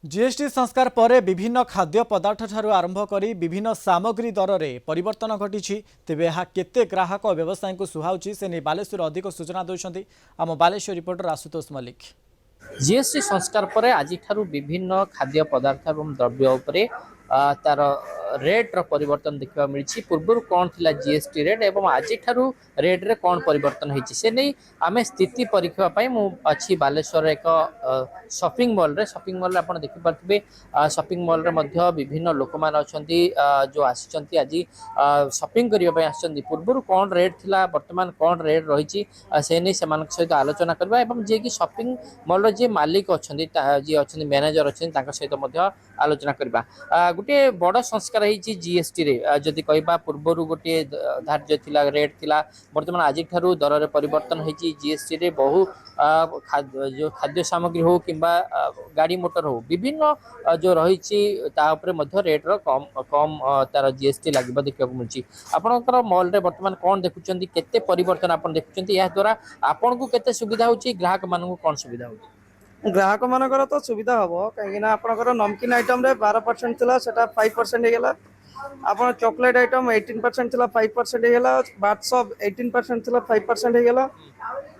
GST संस्कार पर विभिन्न खाद्य पदार्थ ठारू आरंभ करी विभिन्न सामग्री दर में परिवर्तन घटी तेज यह केते ग्राहक और व्यवसायी को सुहाउछि से नहीं बालेश्वर अधिक सूचना देउछन्ति आम बालेश्वर रिपोर्टर आशुतोष मल्लिक। जीएसटी संस्कार पर आज विभिन्न खाद्य पदार्थ और द्रव्य उपरे तार रेट रो परिवर्तन देखा मिली। पूर्व कौन थी जीएसटी रेट एवं आज रेट रे कौन परिवर्तन होती से नहीं आम स्थिति परीक्षा अच्छी बालेश्वर एक शॉपिंग मॉल रे आप देखिपे शॉपिंग मॉल रे मध्य विभिन्न लोक मैंने अच्छा जो आसी आज शॉपिंग करने पूर्व कौन रेट थिला वर्तमान कौन रेट रही से नहीं सहित आलोचना करबा एवं जे कि शॉपिंग मॉल जी मालिक अच्छा जी अच्छा मैनेजर अच्छा सहित आलोचना करबा। गोटे बड़ संस्कार है जीएसटी रे जदि कहबा पूर्वर गोटे धार्य थिला रेट थिला वर्तमान आज दर रे परिवर्तन होती जीएसटी रे बहु जो खाद्य सामग्री हो किंबा गाड़ी मोटर हो विभिन्न जो रही रेट रो कम कम तार जीएसटी लगे देखा मिली। आपणकर मॉल रे वर्तमान कौन देखुं केते परिवर्तन आप देखुं या द्वारा आपन को केते सुविधा होची ग्राहक मान को कौन सुविधा होची? ग्राहक मानकर तो सुविधा हम कहीं आपंकर नमकीन आइटम रे 12% था से 5% होगा। आप चॉकलेट आइटम 18% था 5% होगा। बाथसब 18% था 5% होगा।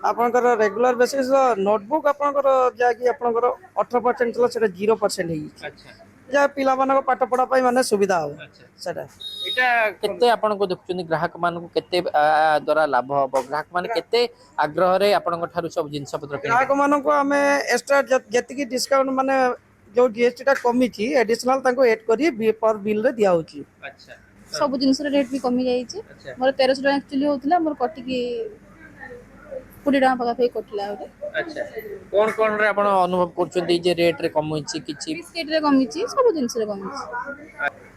आपंकर रेगुलर बेसिस नोटबुक आपंकर जहाँकि आपंकर 18% था से 0% हो जहाँ पिला पाठ पढ़ाई माने सुविधा हो ग्राहक मान केते द्वारा लाभ हम ग्राहक मान केते आग्रह रे आपन ठारू सब जिंस पत्र ग्राहक मान को आम एक्सट्रा जी डिस्काउंट माने जो जीएसटी टा कमी एडिशनल तांको ऐड करी पर बिल रे दिया होची। अच्छा सब जिंस रेट भी कमी जाई छी। मोर 1300 टका एक्चुअली होतला मोर कटि की 20 टका पका पे कटला होते। अच्छा कोन रे आपण अनुभव करछन्ती जे रेट रे कम होईची किछि बिस्किट रे कमी छी सब जिंस रे कमी छी।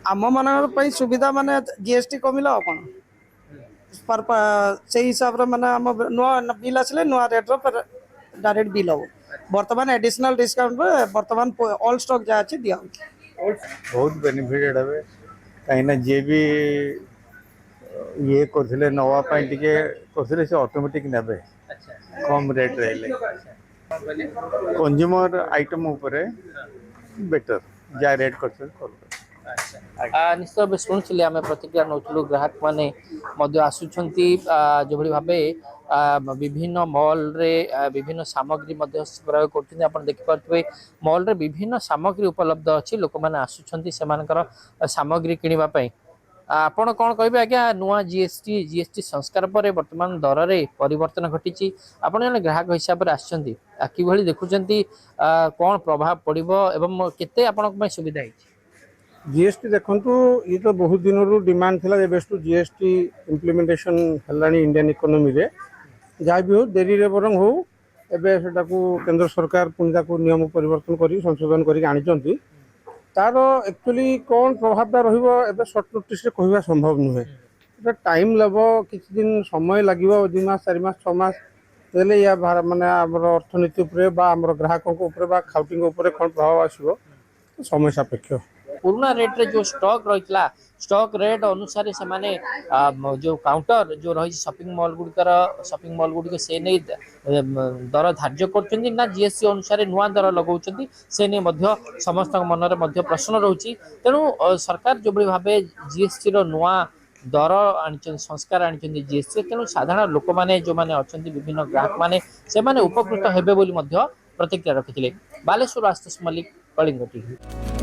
आम मानकर पई सुविधा माने जीएसटी कमिला अपन पर से हिसाब रे माने हम नुआ बिल आसले नुआ रेट रो पर डायरेक्ट बिल हो वर्तमान एडिशनल डिस्काउंट रे वर्तमान ऑल स्टॉक जा अछि दिया बहुत बेनिफिटेड है कहीं जे भी ये करथिले नवा पाई टिके करथिले से ऑटोमेटिक नेबे कम रेट रहले कंज्यूमर आइटम ऊपर बेटर जा रेट करथिले निश्चय शुणुले आम प्रतिक्रिया नौलु ग्राहक मैंने आसुंच जो भावे विभिन्न मॉल रे विभिन्न सामग्री प्रयोग कर देखिपे मॉल रे विभिन्न सामग्री उपलब्ध अच्छी लोक मैंने आसुंच से सामग्री किणापी आपण कौन कहे आज्ञा नुआ जीएसटी संस्कार पर वर्तमान दर रे परिवर्तन घटी आपण जन ग्राहक हिसाब से आसुँच कि देखुं कौन प्रभाव पड़ो एवं केते आपण सुविधा है जीएसटी देखु ये तो बहुत दिन रू डिमांड थिला बेस्ट जीएसटी इम्प्लीमेंटेशन हेलानी इंडियन इकोनॉमी रे जहाँ भी हो देरी रे बरंग हो एबे सेटा को केंद्र सरकार पुणी को नियम परिवर्तन करी संशोधन करी आनिचंती तार एक्चुअली कौन प्रभावटा रहिबो एबे शॉर्ट नोटिस रे कहवा संभव नुहे एटा टाइम लेबो किछि दिन समय लागिबो 2 मास 4 मास 6 मास तेले या माने हमर अर्थनीति ऊपर बा हमर ग्राहकों ऊपर बा खाउटिंग ऊपर कोन प्रभाव आसीबो समय सापेक्ष पुराना रेट रे जो स्टॉक रही स्टॉक रेट अनुसार से माने जो काउंटर जो रही शॉपिंग मॉल गुड़िक से नहीं दर धार्य कर जीएसटी अनुसार नुआ दर लगाउछन्ती से नहीं समस्त मन में प्रश्न रोचे तेणु सरकार जो भाव जीएसटी नुआ दर आनी संस्कार आनी जीएसटी तेणु साधारण लोक मैंने जो मैंने अच्छा विभिन्न ग्राहक मैंने से उपकृत हेबे बोली प्रतिक्रिया रखिथिले। बालेश्वर आशुतोष मल्लिक, कलिंग टीवी।